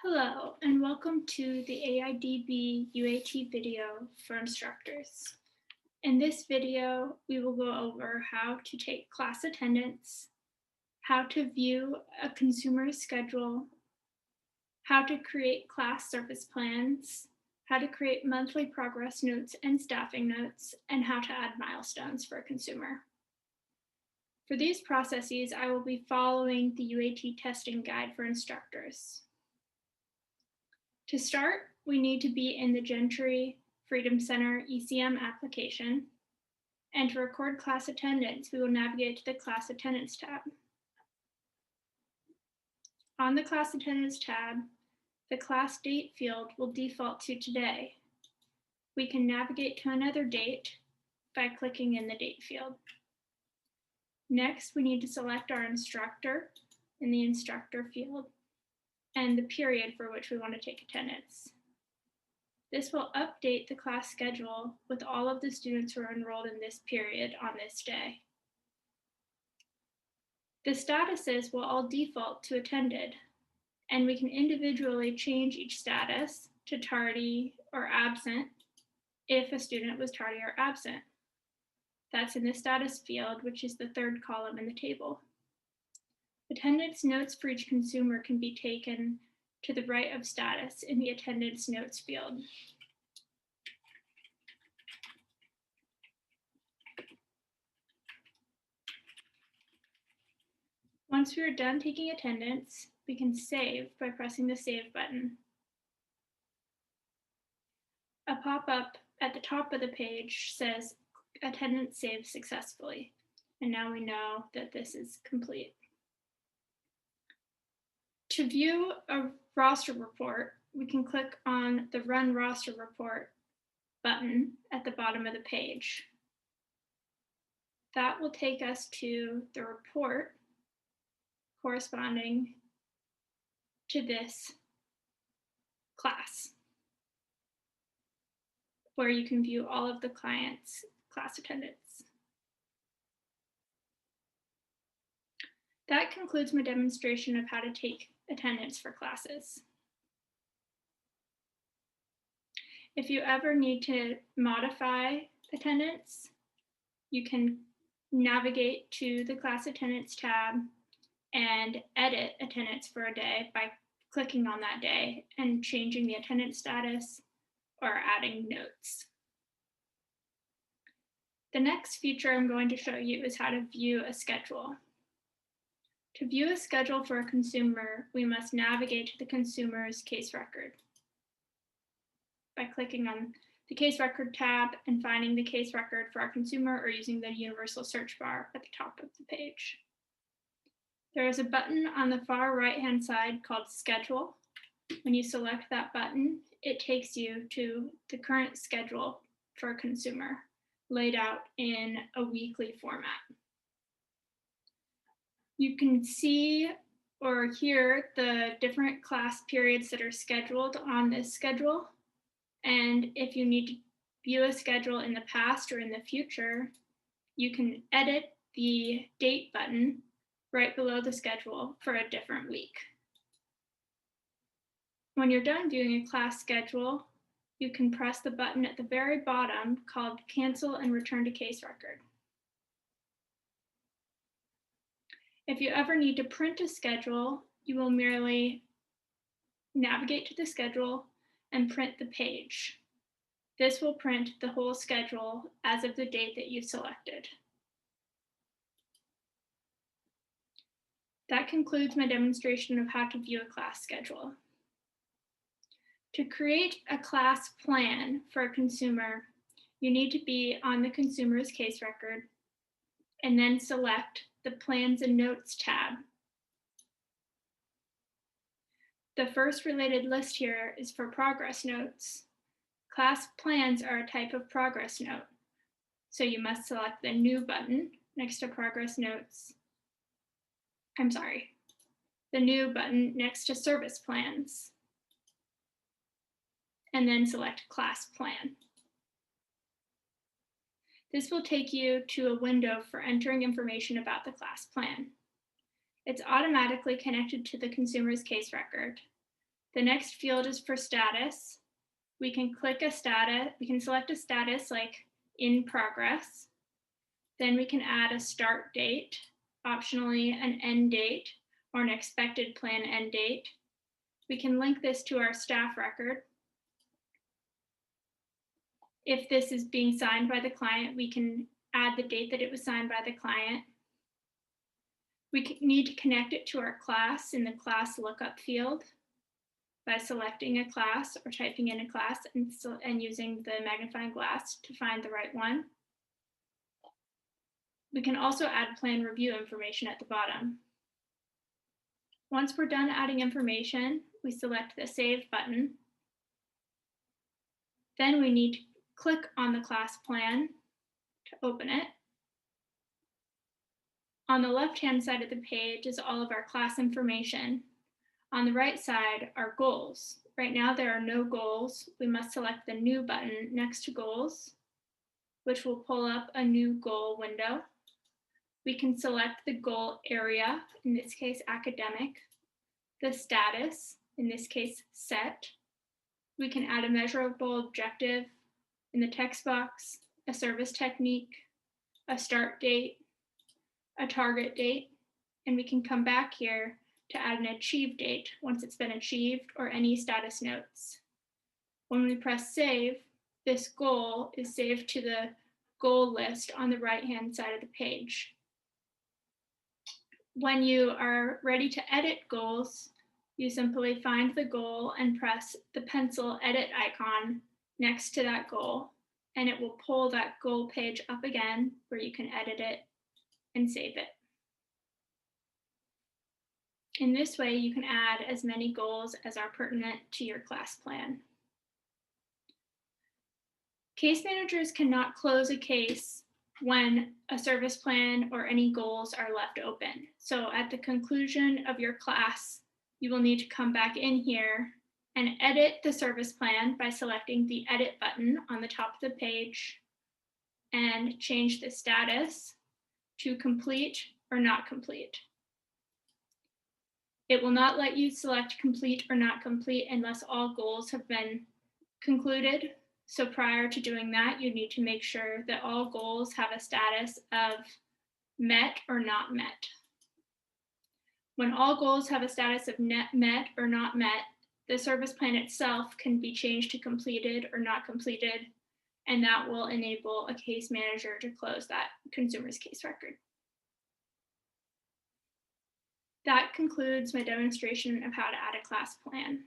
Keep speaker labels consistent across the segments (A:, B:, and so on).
A: Hello, and welcome to the AIDB UAT video for instructors. In this video, we will go over how to take class attendance, how to view a consumer's schedule, how to create class service plans, how to create monthly progress notes and staffing notes, and how to add milestones for a consumer. For these processes, I will be following the UAT testing guide for instructors. To start, we need to be in the Gentry Freedom Center ECM application. And to record class attendance, we will navigate to the Class Attendance tab. On the Class Attendance tab, the class date field will default to today. We can navigate to another date by clicking in the date field. Next, we need to select our instructor in the instructor field and the period for which we want to take attendance. This will update the class schedule with all of the students who are enrolled in this period on this day. The statuses will all default to attended, and we can individually change each status to tardy or absent if a student was tardy or absent. That's in the status field, which is the third column in the table. Attendance notes for each consumer can be taken to the right of status in the attendance notes field. Once we are done taking attendance, we can save by pressing the Save button. A pop-up at the top of the page says attendance saved successfully, and now we know that this is complete. To view a roster report, we can click on the Run Roster Report button at the bottom of the page. That will take us to the report corresponding to this class, where you can view all of the clients' class attendance. That concludes my demonstration of how to take attendance for classes. If you ever need to modify attendance, you can navigate to the Class Attendance tab and edit attendance for a day by clicking on that day and changing the attendance status or adding notes. The next feature I'm going to show you is how to view a schedule. To view a schedule for a consumer, we must navigate to the consumer's case record by clicking on the case record tab and finding the case record for our consumer or using the universal search bar at the top of the page. There is a button on the far right-hand side called Schedule. When you select that button, it takes you to the current schedule for a consumer, laid out in a weekly format. You can see or hear the different class periods that are scheduled on this schedule. And if you need to view a schedule in the past or in the future, you can edit the date button right below the schedule for a different week. When you're done viewing a class schedule, you can press the button at the very bottom called Cancel and Return to Case Record. If you ever need to print a schedule, you will merely navigate to the schedule and print the page. This will print the whole schedule as of the date that you selected. That concludes my demonstration of how to view a class schedule. To create a class plan for a consumer, you need to be on the consumer's case record and then select the Plans and Notes tab. The first related list here is for progress notes. Class plans are a type of progress note, so you must select the New button next to progress notes. The New button next to service plans, and then select Class Plan. This will take you to a window for entering information about the class plan. It's automatically connected to the consumer's case record. The next field is for status. We can click a status, we can select a status like in progress. Then we can add a start date, optionally an end date or an expected plan end date. We can link this to our staff record. If this is being signed by the client, we can add the date that it was signed by the client. We need to connect it to our class in the class lookup field by selecting a class or typing in a class and using the magnifying glass to find the right one. We can also add plan review information at the bottom. Once we're done adding information, we select the Save button. Then we need to click on the class plan to open it. On the left-hand side of the page is all of our class information. On the right side are goals. Right now there are no goals. We must select the New button next to goals, which will pull up a new goal window. We can select the goal area, in this case academic, the status, in this case set. We can add a measurable objective in the text box, a service technique, a start date, a target date, and we can come back here to add an achieve date once it's been achieved or any status notes. When we press save, this goal is saved to the goal list on the right-hand side of the page. When you are ready to edit goals, you simply find the goal and press the pencil edit icon next to that goal, and it will pull that goal page up again where you can edit it and save it. In this way, you can add as many goals as are pertinent to your class plan. Case managers cannot close a case when a service plan or any goals are left open. So at the conclusion of your class, you will need to come back in here and edit the service plan by selecting the Edit button on the top of the page and change the status to complete or not complete. It will not let you select complete or not complete unless all goals have been concluded. So prior to doing that, you need to make sure that all goals have a status of met or not met. When all goals have a status of met or not met, the service plan itself can be changed to completed or not completed, and that will enable a case manager to close that consumer's case record. That concludes my demonstration of how to add a class plan.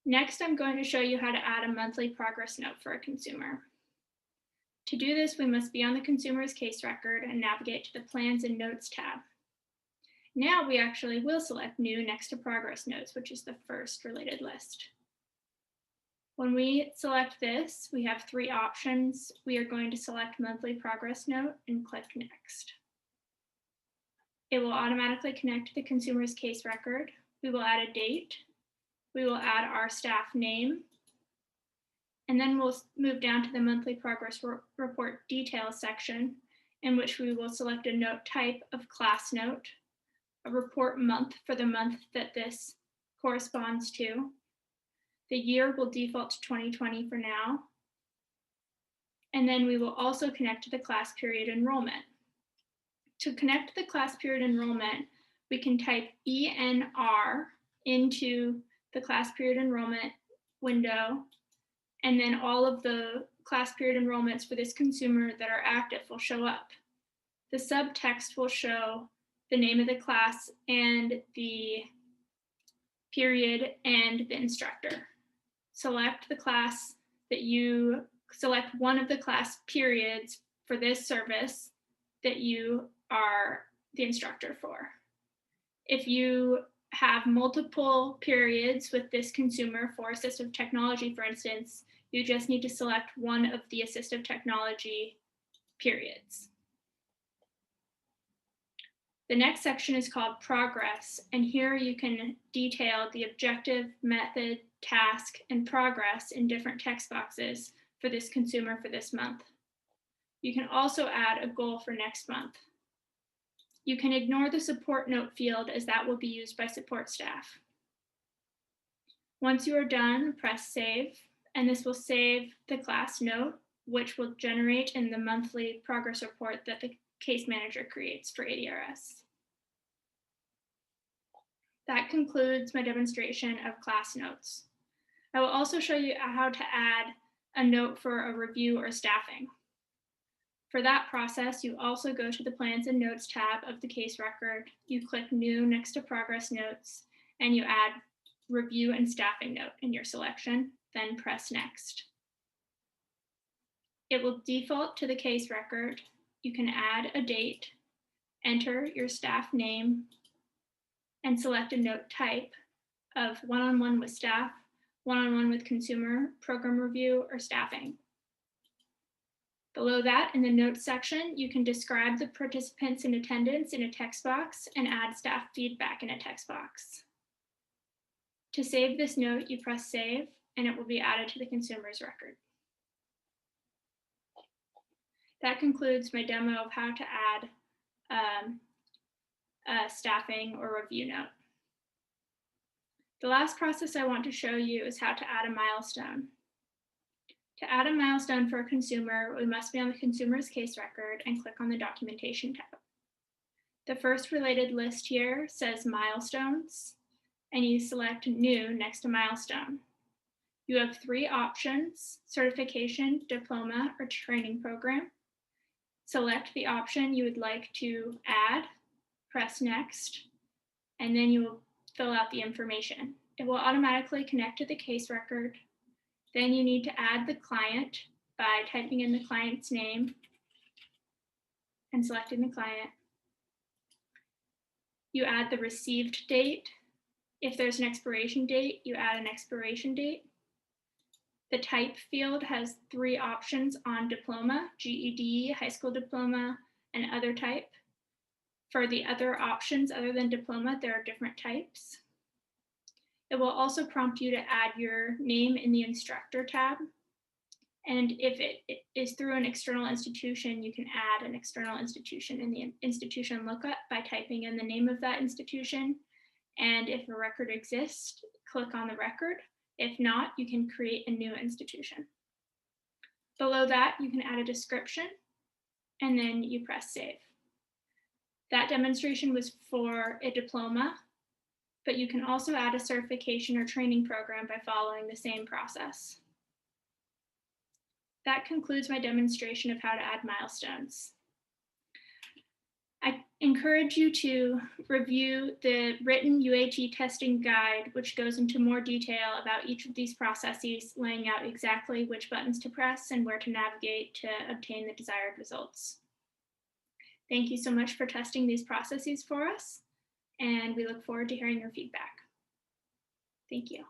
A: Next, I'm going to show you how to add a monthly progress note for a consumer. To do this, we must be on the consumer's case record and navigate to the Plans and Notes tab. Now we actually will select New next to Progress Notes, which is the first related list. When we select this, we have three options. We are going to select Monthly Progress Note and click Next. It will automatically connect to the consumer's case record. We will add a date. We will add our staff name, and then we'll move down to the monthly progress report details section, in which we will select a note type of class note, a report month for the month that this corresponds to. The year will default to 2020 for now. And then we will also connect to the class period enrollment. To connect to the class period enrollment, we can type ENR into the class period enrollment window, and then all of the class period enrollments for this consumer that are active will show up. The subtext will show the name of the class and the period and the instructor. Select the class that you select one of the class periods for this service that you are the instructor for. If you have multiple periods with this consumer for assistive technology, for instance, you just need to select one of the assistive technology periods. The next section is called Progress, and here you can detail the objective, method, task, and progress in different text boxes for this consumer for this month. You can also add a goal for next month. You can ignore the support note field as that will be used by support staff. Once you are done, press save, and this will save the class note, which will generate in the monthly progress report that the case manager creates for ADRS. That concludes my demonstration of class notes. I will also show you how to add a note for a review or staffing. For that process, you also go to the Plans and Notes tab of the case record, you click New next to Progress Notes, and you add Review and Staffing Note in your selection, then press Next. It will default to the case record. You can add a date, enter your staff name, and select a note type of one-on-one with staff, one-on-one with consumer, program review, or staffing. Below that, in the notes section, you can describe the participants in attendance in a text box and add staff feedback in a text box. To save this note, you press save, and it will be added to the consumer's record. That concludes my demo of how to add a staffing or review note. The last process I want to show you is how to add a milestone. To add a milestone for a consumer, we must be on the consumer's case record and click on the Documentation tab. The first related list here says Milestones, and you select New next to Milestone. You have 3 options: certification, diploma, or training program. Select the option you would like to add, press Next, and then you will fill out the information. It will automatically connect to the case record. Then you need to add the client by typing in the client's name and selecting the client. You add the received date. If there's an expiration date, you add an expiration date. The type field has 3 options on diploma: GED, high school diploma, and other type. For the other options other than diploma, there are different types. It will also prompt you to add your name in the instructor tab. And if it is through an external institution, you can add an external institution in the institution lookup by typing in the name of that institution. And if a record exists, click on the record. If not, you can create a new institution. Below that, you can add a description, and then you press save. That demonstration was for a diploma, but you can also add a certification or training program by following the same process. That concludes my demonstration of how to add milestones. I encourage you to review the written UAT testing guide, which goes into more detail about each of these processes, laying out exactly which buttons to press and where to navigate to obtain the desired results. Thank you so much for testing these processes for us, and we look forward to hearing your feedback. Thank you.